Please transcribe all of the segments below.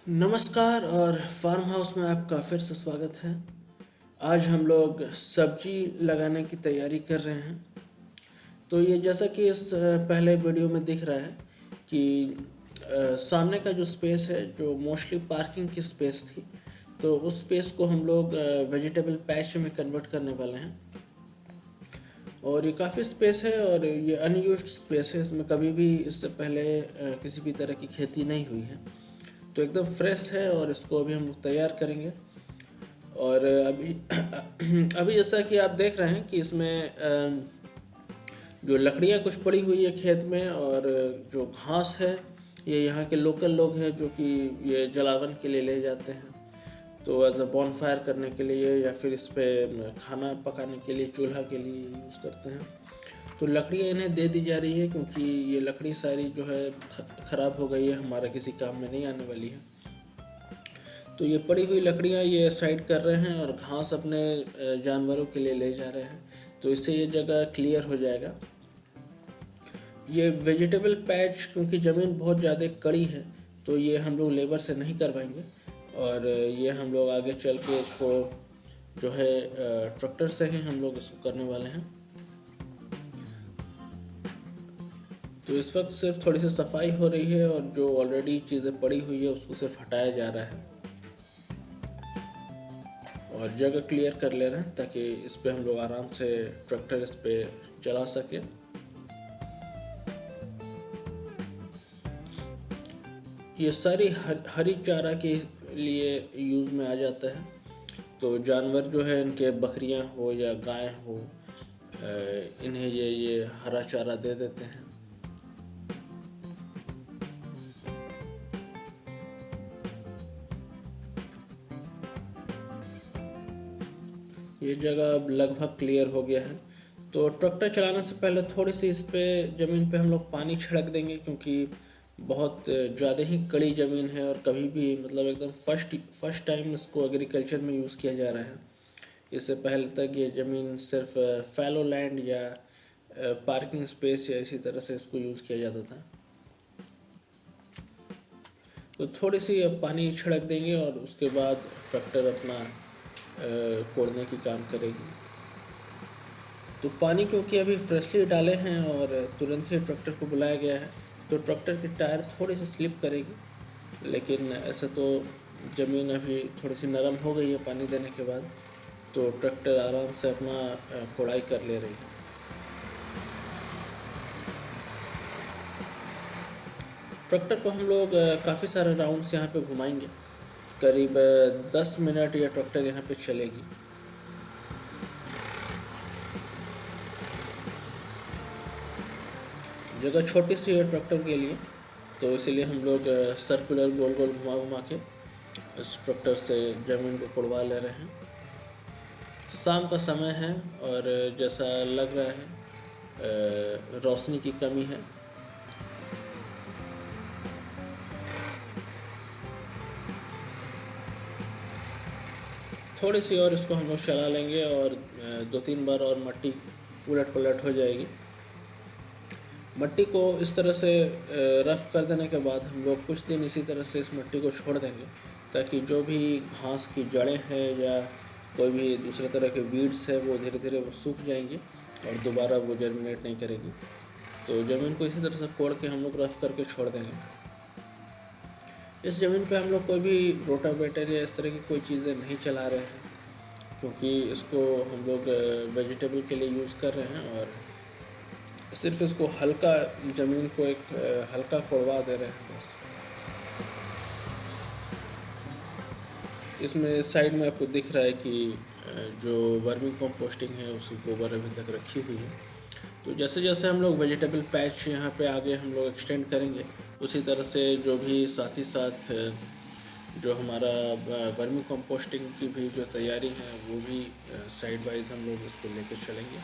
नमस्कार और farm house में आपका फिर से स्वागत है। आज हम लोग सब्जी लगाने की तैयारी कर रहे हैं। तो ये जैसा कि इस पहले वीडियो में दिख रहा है कि सामने का जो स्पेस है जो मोस्टली पार्किंग की स्पेस थी, तो उस स्पेस को हम लोग वेजिटेबल पैच में कन्वर्ट करने वाले हैं। और ये काफ़ी स्पेस है और ये अनयूज्ड स्पेस है, इसमें कभी भी इससे पहले किसी भी तरह की खेती नहीं हुई है। तो एकदम फ्रेश है और इसको अभी हम लोग तैयार करेंगे। और अभी अभी जैसा कि आप देख रहे हैं कि इसमें जो लकड़ियाँ कुछ पड़ी हुई है खेत में, और जो घास है ये यहाँ के लोकल लोग हैं जो कि ये जलावन के लिए ले जाते हैं। तो एज अ बॉन फायर करने के लिए या फिर इस पे खाना पकाने के लिए, चूल्हा के लिए यूज़ करते हैं। तो लकड़ियाँ इन्हें दे दी जा रही है क्योंकि ये लकड़ी सारी जो है ख़राब हो गई है, हमारा किसी काम में नहीं आने वाली है। तो ये पड़ी हुई लकड़ियाँ ये साइड कर रहे हैं और घास अपने जानवरों के लिए ले जा रहे हैं। तो इससे ये जगह क्लियर हो जाएगा। ये वेजिटेबल पैच क्योंकि ज़मीन बहुत ज़्यादा कड़ी है, तो ये हम लोग लेबर से नहीं करवाएंगे और ये हम लोग आगे चल के इसको जो है ट्रैक्टर से ही हम लोग इसको करने वाले हैं। तो इस वक्त सिर्फ थोड़ी सी सफाई हो रही है और जो ऑलरेडी चीज़ें पड़ी हुई है उसको सिर्फ हटाया जा रहा है और जगह क्लियर कर ले रहे हैं ताकि इस पे हम लोग आराम से ट्रैक्टर इस पे चला सके। ये सारी हरी चारा के लिए यूज़ में आ जाता है। तो जानवर जो है, इनके बकरियां हो या गाय हो, इन्हें ये हरा चारा दे देते हैं। ये जगह अब लगभग क्लियर हो गया है। तो ट्रैक्टर चलाने से पहले थोड़ी सी इस पे ज़मीन पे हम लोग पानी छिड़क देंगे क्योंकि बहुत ज़्यादा ही कड़ी ज़मीन है और कभी भी मतलब एकदम फर्स्ट टाइम इसको एग्रीकल्चर में यूज़ किया जा रहा है। इससे पहले तक ये ज़मीन सिर्फ फैलो लैंड या पार्किंग स्पेस या इसी तरह से इसको यूज़ किया जाता था। तो थोड़ी सी अब पानी छिड़क देंगे और उसके बाद ट्रैक्टर अपना कोड़ने की काम करेगी। तो पानी क्योंकि अभी फ्रेशली डाले हैं और तुरंत ही ट्रैक्टर को बुलाया गया है, तो ट्रैक्टर की टायर थोड़ी सी स्लिप करेगी, लेकिन ऐसे तो ज़मीन अभी थोड़ी सी नरम हो गई है पानी देने के बाद। तो ट्रैक्टर आराम से अपना कोड़ाई कर ले रही है। ट्रैक्टर को हम लोग काफ़ी सारे राउंड्स यहाँ पे घुमाएंगे। करीब 10 मिनट ये ट्रैक्टर यहाँ पे चलेगी। जगह छोटी सी है ट्रैक्टर के लिए, तो इसीलिए हम लोग सर्कुलर गोल गोल घुमा घुमा के इस ट्रैक्टर से ज़मीन को कोड़वा ले रहे हैं। शाम का समय है और जैसा लग रहा है रोशनी की कमी है। थोड़ी सी और इसको हम लोग चला लेंगे और 2-3 बार और मट्टी उलट पलट हो जाएगी। मट्टी को इस तरह से रफ़ कर देने के बाद हम लोग कुछ दिन इसी तरह से इस मिट्टी को छोड़ देंगे ताकि जो भी घास की जड़ें हैं या कोई भी दूसरे तरह के वीड्स है वो धीरे धीरे वो सूख जाएंगी और दोबारा वो जर्मिनेट नहीं करेगी। तो ज़मीन को इसी तरह से कोड़ के हम लोग रफ़ करके छोड़ देंगे। इस ज़मीन पे हम लोग कोई भी रोटावेटर या इस तरह की कोई चीज़ें नहीं चला रहे हैं क्योंकि इसको हम लोग वेजिटेबल के लिए यूज़ कर रहे हैं और सिर्फ इसको हल्का ज़मीन को एक हल्का कोड़वा दे रहे हैं बस। इसमें साइड में आपको दिख रहा है कि जो वर्मी कंपोस्टिंग है उसकी गोबर अभी तक रखी हुई है। तो जैसे जैसे हम लोग वेजिटेबल पैच यहाँ पे आगे हम लोग एक्सटेंड करेंगे, उसी तरह से जो भी साथ ही साथ जो हमारा वर्मी कंपोस्टिंग की भी जो तैयारी है वो भी साइड वाइज हम लोग उसको लेकर चलेंगे।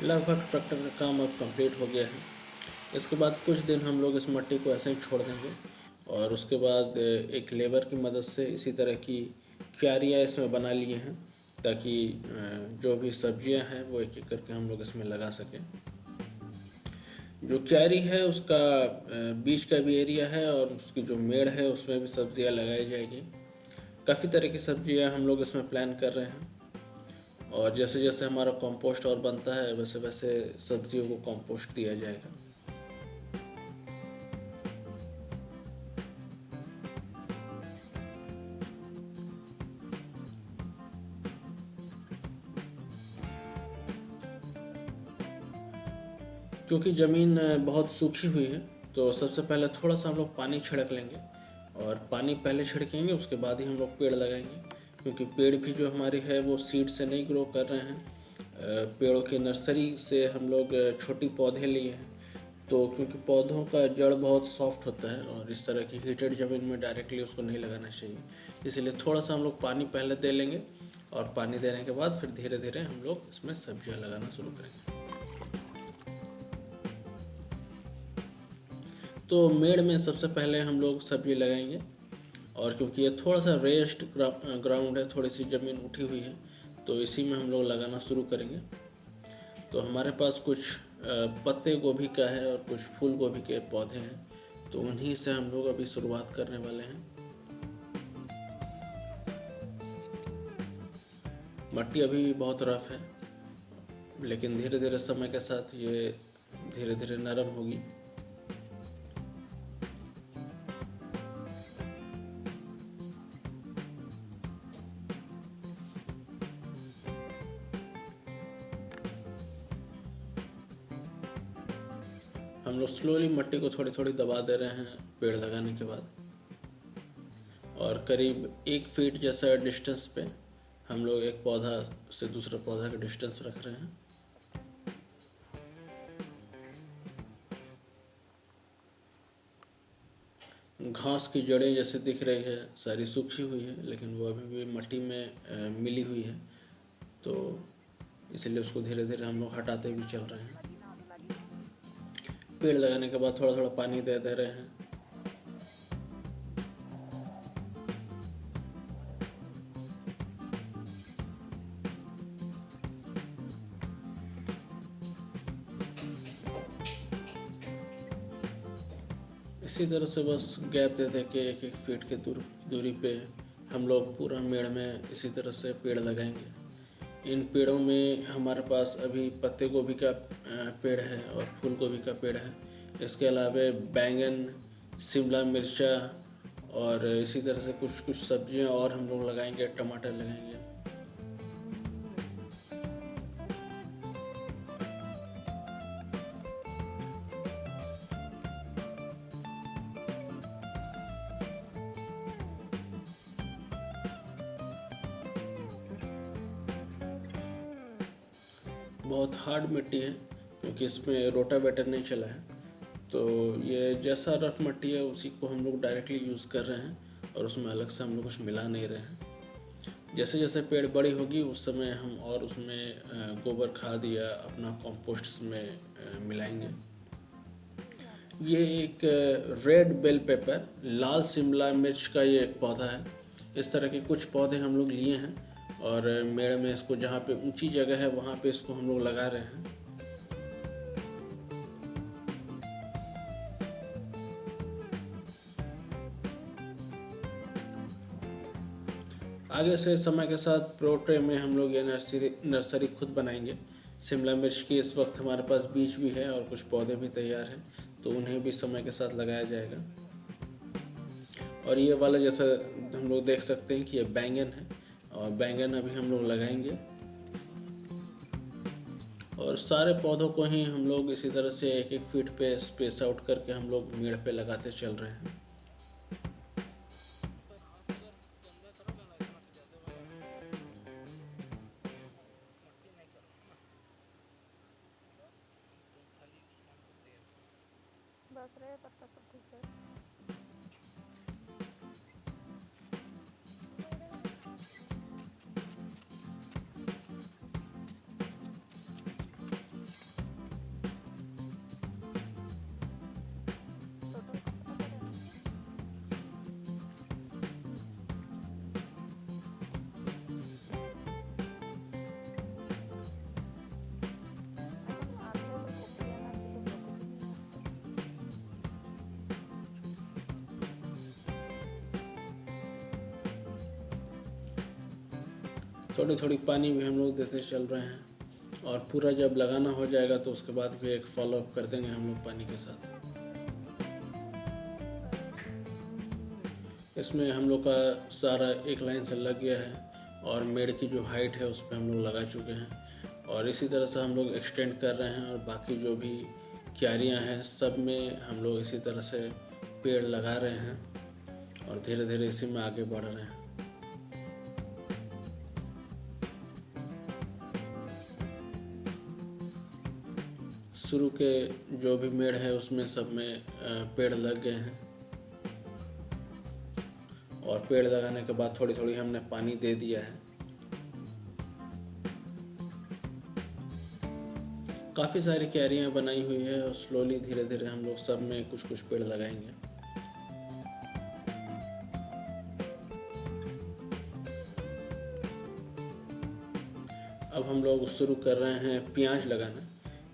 लगभग ट्रैक्टर का काम अब कंप्लीट हो गया है। इसके बाद कुछ दिन हम लोग इस मट्टी को ऐसे ही छोड़ देंगे और उसके बाद एक लेबर की मदद से इसी तरह की क्यारियाँ इसमें बना लिए हैं ताकि जो भी सब्जियां हैं वो एक एक करके हम लोग इसमें लगा सकें। जो क्यारी है उसका बीच का भी एरिया है और उसकी जो मेड़ है उसमें भी सब्जियां लगाई जाएगी। काफ़ी तरह की सब्जियां हम लोग इसमें प्लान कर रहे हैं और जैसे जैसे हमारा कंपोस्ट और बनता है वैसे वैसे सब्जियों को कंपोस्ट दिया जाएगा। क्योंकि ज़मीन बहुत सूखी हुई है तो सबसे पहले थोड़ा सा हम लोग पानी छिड़क लेंगे और पानी पहले छिड़केंगे उसके बाद ही हम लोग पेड़ लगाएंगे। क्योंकि पेड़ भी जो हमारी है वो सीड से नहीं ग्रो कर रहे हैं, पेड़ों की नर्सरी से हम लोग छोटी पौधे लिए हैं। तो क्योंकि पौधों का जड़ बहुत सॉफ्ट होता है और इस तरह की हीटेड ज़मीन में डायरेक्टली उसको नहीं लगाना चाहिए, इसलिए थोड़ा सा हम लोग पानी पहले दे लेंगे और पानी देने के बाद फिर धीरे धीरे हम लोग इसमें सब्जियां लगाना शुरू करेंगे। तो मेड़ में सबसे पहले हम लोग सब्जी लगाएंगे और क्योंकि ये थोड़ा सा रेस्ट ग्राउंड है, थोड़ी सी ज़मीन उठी हुई है, तो इसी में हम लोग लगाना शुरू करेंगे। तो हमारे पास कुछ पत्ते गोभी का है और कुछ फूल गोभी के पौधे हैं, तो उन्हीं से हम लोग अभी शुरुआत करने वाले हैं। मिट्टी अभी भी बहुत रफ है, लेकिन धीरे धीरे समय के साथ ये धीरे धीरे नरम होगी। हम लोग स्लोली मिट्टी को थोड़ी थोड़ी दबा दे रहे हैं पेड़ लगाने के बाद, और करीब 1 फीट जैसा डिस्टेंस पे हम लोग एक पौधा से दूसरे पौधा का डिस्टेंस रख रहे हैं। घास की जड़ें जैसे दिख रही है सारी सूखी हुई है, लेकिन वो अभी भी मिट्टी में मिली हुई है, तो इसलिए उसको धीरे धीरे हम लोग हटाते भी चल रहे हैं। पेड़ लगाने के बाद थोड़ा थोड़ा पानी दे दे रहे हैं। इसी तरह से बस गैप दे दे के 1-1 फीट की दूरी पे हम लोग पूरा मेड़ में इसी तरह से पेड़ लगाएंगे। इन पेड़ों में हमारे पास अभी पत्ते गोभी का पेड़ है और फूल गोभी का पेड़ है। इसके अलावा बैंगन, शिमला मिर्चा और इसी तरह से कुछ कुछ सब्जियां और हम लोग लगाएंगे, टमाटर लगाएंगे। बहुत हार्ड मिट्टी है क्योंकि इसमें रोटावेटर नहीं चला है, तो ये जैसा रफ मिट्टी है उसी को हम लोग डायरेक्टली यूज़ कर रहे हैं और उसमें अलग से हम लोग कुछ मिला नहीं रहे हैं। जैसे जैसे पेड़ बड़ी होगी उस समय हम और उसमें गोबर खाद या अपना कंपोस्ट में मिलाएंगे। ये एक रेड बेल पेपर, लाल शिमला मिर्च का ये एक पौधा है। इस तरह के कुछ पौधे हम लोग लिए हैं और मेड़ में इसको जहाँ पे ऊंची जगह है वहाँ पे इसको हम लोग लगा रहे हैं। आगे से समय के साथ प्रो ट्रे में हम लोग ये नर्सरी खुद बनाएंगे। शिमला मिर्च की इस वक्त हमारे पास बीज भी है और कुछ पौधे भी तैयार हैं, तो उन्हें भी समय के साथ लगाया जाएगा। और ये वाला जैसा हम लोग देख सकते हैं कि ये बैंगन है और बैंगन अभी हम लोग लगाएंगे। और सारे पौधों को ही हम लोग इसी तरह से 1-1 फीट पे स्पेस आउट करके हम लोग मेड़ पे लगाते चल रहे हैं। थोड़ी थोड़ी पानी भी हम लोग देते चल रहे हैं, और पूरा जब लगाना हो जाएगा तो उसके बाद भी एक फॉलोअप कर देंगे हम लोग पानी के साथ। इसमें हम लोग का सारा एक लाइन से लग गया है, और मेड़ की जो हाइट है उस पर हम लोग लगा चुके हैं, और इसी तरह से हम लोग एक्सटेंड कर रहे हैं। और बाकी जो भी क्यारियाँ हैं सब में हम लोग इसी तरह से पेड़ लगा रहे हैं, और धीरे धीरे इसी में आगे बढ़ रहे हैं। शुरू के जो भी मेड़ है उसमें सब में पेड़ लग गए हैं, और पेड़ लगाने के बाद थोड़ी थोड़ी हमने पानी दे दिया है। काफ़ी सारी क्यारियाँ बनाई हुई है, और स्लोली धीरे धीरे हम लोग सब में कुछ कुछ पेड़ लगाएंगे। अब हम लोग शुरू कर रहे हैं प्याज लगाना।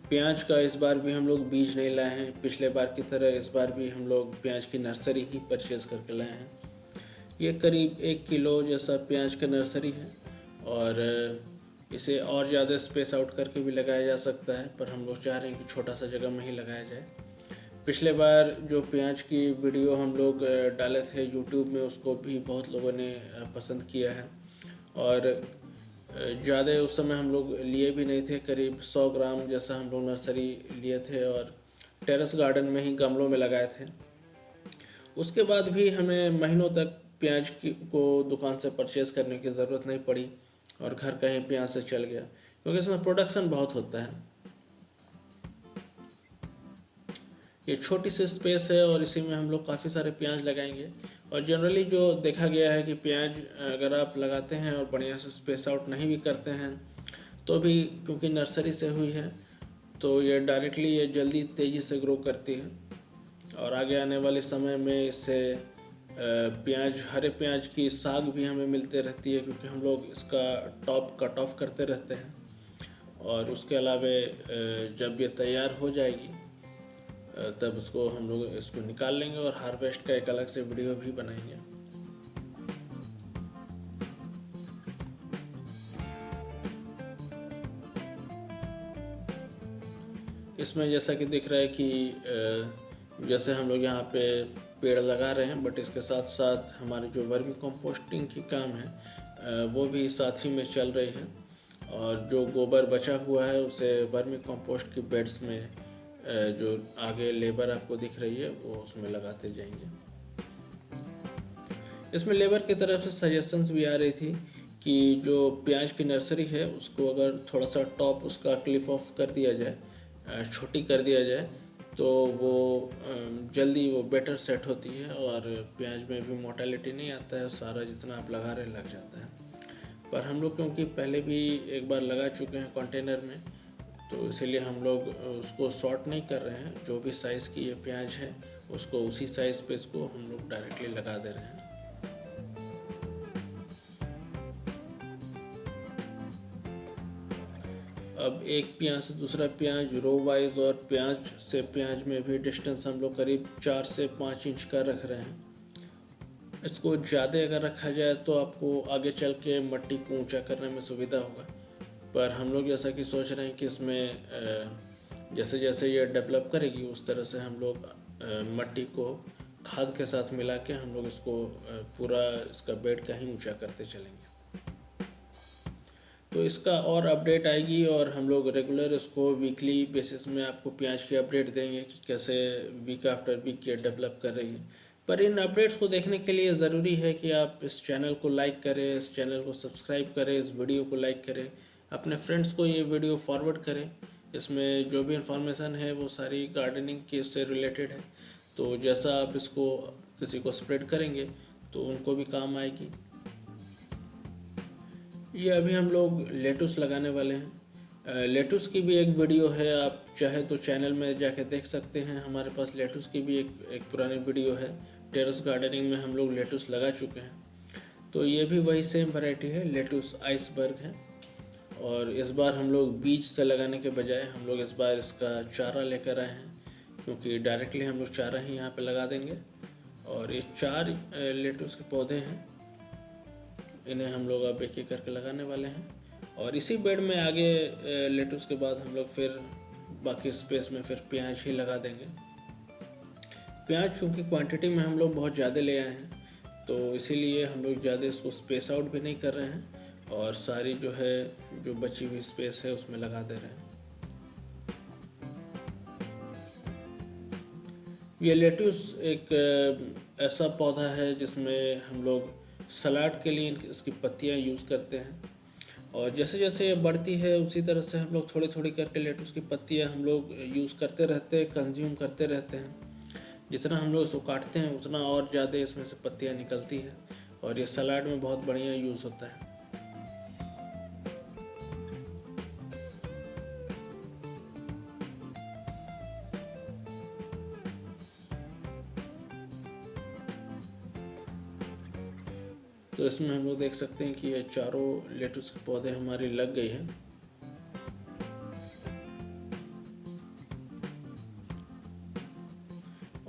प्याज का इस बार भी हम लोग बीज नहीं लाए हैं, पिछले बार की तरह इस बार भी हम लोग प्याज की नर्सरी ही परचेज़ करके लाए हैं। ये करीब 1 किलो जैसा प्याज का नर्सरी है, और इसे और ज़्यादा स्पेस आउट करके भी लगाया जा सकता है, पर हम लोग चाह रहे हैं कि छोटा सा जगह में ही लगाया जाए। पिछले बार जो प्याज की वीडियो हम लोग डाले थे यूट्यूब में, उसको भी बहुत लोगों ने पसंद किया है, और ज़्यादा उस समय हम लोग लिए भी नहीं थे, करीब 100 ग्राम जैसा हम लोग नर्सरी लिए थे, और टेरेस गार्डन में ही गमलों में लगाए थे। उसके बाद भी हमें महीनों तक प्याज को दुकान से परचेज़ करने की ज़रूरत नहीं पड़ी, और घर का ही प्याज से चल गया, क्योंकि इसमें प्रोडक्शन बहुत होता है। ये छोटी सी स्पेस है, और इसी में हम लोग काफ़ी सारे प्याज लगाएंगे। और जनरली जो देखा गया है कि प्याज अगर आप लगाते हैं और बढ़िया से स्पेस आउट नहीं भी करते हैं तो भी, क्योंकि नर्सरी से हुई है तो ये डायरेक्टली ये जल्दी तेज़ी से ग्रो करती है, और आगे आने वाले समय में इससे प्याज, हरे प्याज की साग भी हमें मिलते रहती है, क्योंकि हम लोग इसका टॉप कट ऑफ करते रहते हैं। और उसके अलावा जब ये तैयार हो जाएगी तब उसको हम लोग इसको निकाल लेंगे, और हार्वेस्ट का एक अलग से वीडियो भी बनाएंगे। इसमें जैसा कि दिख रहा है कि जैसे हम लोग यहाँ पे पेड़ लगा रहे हैं, बट इसके साथ साथ हमारे जो वर्मी कंपोस्टिंग की काम है वो भी साथ ही में चल रही है, और जो गोबर बचा हुआ है उसे वर्मी कंपोस्ट की बेड्स में जो आगे लेबर आपको दिख रही है वो उसमें लगाते जाएंगे। इसमें लेबर की तरफ से सजेशंस भी आ रही थी कि जो प्याज की नर्सरी है उसको अगर थोड़ा सा टॉप उसका क्लिफ ऑफ कर दिया जाए, छोटी कर दिया जाए, तो वो जल्दी वो बेटर सेट होती है, और प्याज में भी मोर्टेलिटी नहीं आता है, सारा जितना आप लगा रहे लग जाता है। पर हम लोग क्योंकि पहले भी एक बार लगा चुके हैं कंटेनर में, तो इसीलिए हम लोग उसको शॉर्ट नहीं कर रहे हैं। जो भी साइज़ की ये प्याज है उसको उसी साइज़ पे इसको हम लोग डायरेक्टली लगा दे रहे हैं। अब एक प्याज से दूसरा प्याज रो वाइज, और प्याज से प्याज में भी डिस्टेंस हम लोग करीब 4 से 5 इंच का रख रहे हैं। इसको ज़्यादा अगर रखा जाए तो आपको आगे चल के मट्टी को ऊंचा करने में सुविधा होगा, पर हम लोग जैसा कि सोच रहे हैं कि इसमें जैसे जैसे ये डेवलप करेगी उस तरह से हम लोग मट्टी को खाद के साथ मिला के हम लोग इसको पूरा इसका बेड का ही ऊंचा करते चलेंगे। तो इसका और अपडेट आएगी, और हम लोग रेगुलर इसको वीकली बेसिस में आपको प्याज की अपडेट देंगे कि कैसे वीक आफ्टर वीक ये डेवलप कर रही है। पर इन अपडेट्स को देखने के लिए ज़रूरी है कि आप इस चैनल को लाइक करें, इस चैनल को सब्सक्राइब करें, इस वीडियो को लाइक करें, अपने फ्रेंड्स को ये वीडियो फॉरवर्ड करें। इसमें जो भी इंफॉर्मेशन है वो सारी गार्डनिंग के से रिलेटेड है, तो जैसा आप इसको किसी को स्प्रेड करेंगे तो उनको भी काम आएगी। ये अभी हम लोग लेटुस लगाने वाले हैं। लेटुस की भी एक वीडियो है, आप चाहे तो चैनल में जाके देख सकते हैं। हमारे पास लेटुस की भी एक पुरानी वीडियो है। टेरेस गार्डनिंग में हम लोग लेटुस लगा चुके हैं, तो ये भी वही सेम वैरायटी है, लेटुस आइसबर्ग है। और इस बार हम लोग बीज से लगाने के बजाय हम लोग इस बार इसका चारा लेकर आए हैं, क्योंकि डायरेक्टली हम लोग चारा ही यहाँ पे लगा देंगे। और ये 4 लेटुस के पौधे हैं, इन्हें हम लोग अब एक एक करके लगाने वाले हैं। और इसी बेड में आगे लेटुस के बाद हम लोग फिर बाकी स्पेस में फिर प्याज ही लगा देंगे। प्याज क्योंकि क्वांटिटी में हम लोग बहुत ज़्यादा ले आए हैं, तो इसीलिए हम लोग ज़्यादा इसको स्पेस आउट भी नहीं कर रहे हैं और सारी जो बची हुई स्पेस है उसमें लगा दे रहे हैं। ये लेट्यूस एक ऐसा पौधा है जिसमें हम लोग सलाद के लिए इसकी पत्तियां यूज़ करते हैं, और जैसे जैसे ये बढ़ती है उसी तरह से हम लोग थोड़ी थोड़ी करके लेट्यूस की पत्तियां हम लोग यूज़ करते रहते हैं, कंज्यूम करते रहते हैं। जितना हम लोग इसको काटते हैं उतना और ज़्यादा इसमें से पत्तियां निकलती हैं और ये सलाद में बहुत बढ़िया यूज़ होता है। तो इसमें हम लोग देख सकते हैं कि ये चारों लेट्यूस के पौधे हमारे लग गए हैं।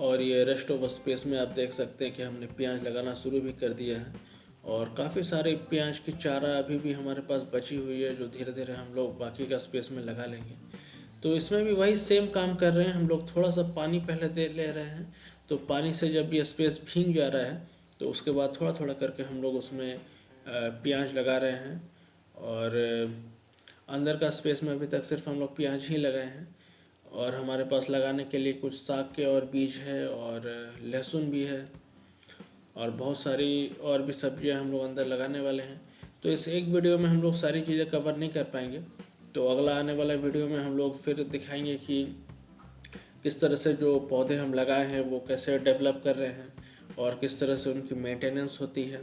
और ये रेस्ट ऑफ स्पेस में आप देख सकते हैं कि हमने प्याज लगाना शुरू भी कर दिया है और काफ़ी सारे प्याज की चारा अभी भी हमारे पास बची हुई है जो धीरे धीरे हम लोग बाकी का स्पेस में लगा लेंगे। तो इसमें भी वही सेम काम कर रहे हैं, हम लोग थोड़ा सा पानी पहले दे ले रहे हैं, तो पानी से जब ये स्पेस भीग जा रहा है तो उसके बाद थोड़ा थोड़ा करके हम लोग उसमें प्याज लगा रहे हैं। और अंदर का स्पेस में अभी तक सिर्फ हम लोग प्याज ही लगाए हैं और हमारे पास लगाने के लिए कुछ साग के और बीज है और लहसुन भी है और बहुत सारी और भी सब्जियां हम लोग अंदर लगाने वाले हैं। तो इस एक वीडियो में हम लोग सारी चीज़ें कवर नहीं कर पाएंगे, तो अगला आने वाला वीडियो में हम लोग फिर दिखाएंगे कि किस तरह से जो पौधे हम लगाए हैं वो कैसे डेवलप कर रहे हैं और किस तरह से उनकी मेंटेनेंस होती है।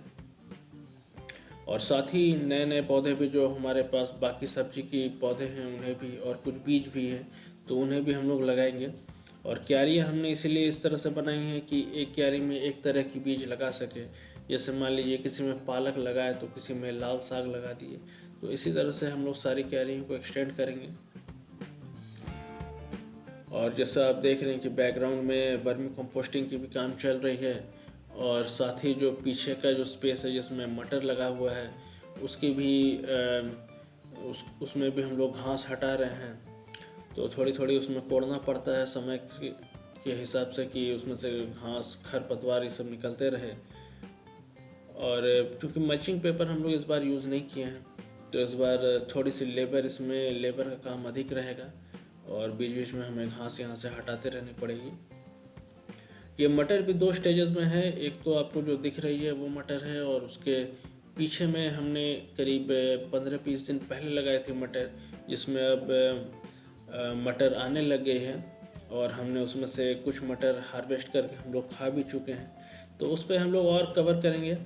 और साथ ही नए नए पौधे भी जो हमारे पास बाकी सब्जी की पौधे हैं उन्हें भी, और कुछ बीज भी हैं तो उन्हें भी हम लोग लगाएंगे। और क्यारियाँ हमने इसीलिए इस तरह से बनाई हैं कि एक क्यारी में एक तरह की बीज लगा सके। जैसे मान लीजिए किसी में पालक लगाए तो किसी में लाल साग लगा दिए, तो इसी तरह से हम लोग सारी क्यारियों को एक्सटेंड करेंगे। और जैसा आप देख रहे हैं कि बैकग्राउंड में वर्मी कंपोस्टिंग की भी काम चल रही है और साथ ही जो पीछे का जो स्पेस है जिसमें मटर लगा हुआ है उसकी भी उसमें भी हम लोग घास हटा रहे हैं। तो थोड़ी थोड़ी उसमें कोड़ना पड़ता है समय के हिसाब से कि उसमें से घास खरपतवार ये सब निकलते रहे। और चूँकि मल्चिंग पेपर हम लोग इस बार यूज़ नहीं किए हैं तो इस बार थोड़ी सी लेबर का काम अधिक रहेगा और बीच बीच में हमें घास यहाँ से हटाते रहनी पड़ेगी। ये मटर भी 2 स्टेजेस में है, एक तो आपको जो दिख रही है वो मटर है और उसके पीछे में हमने करीब 15-20 दिन पहले लगाए थे मटर, जिसमें अब मटर आने लग गई है और हमने उसमें से कुछ मटर हार्वेस्ट करके हम लोग खा भी चुके हैं। तो उस पर हम लोग और कवर करेंगे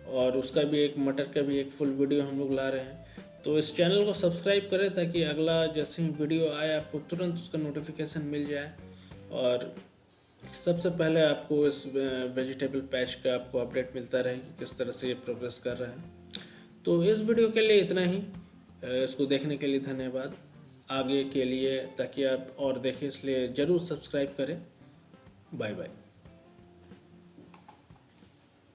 और उसका भी एक मटर का भी एक फुल वीडियो हम लोग ला रहे हैं। तो इस चैनल को सब्सक्राइब करें ताकि अगला जैसे ही वीडियो आए आपको तुरंत उसका नोटिफिकेशन मिल जाए और सबसे पहले आपको इस वेजिटेबल पैच का आपको अपडेट मिलता रहे कि किस तरह से ये प्रोग्रेस कर रहा है। तो इस वीडियो के लिए इतना ही। इसको देखने के लिए धन्यवाद। आगे के लिए ताकि आप और देखें इसलिए ज़रूर सब्सक्राइब करें। Bye bye.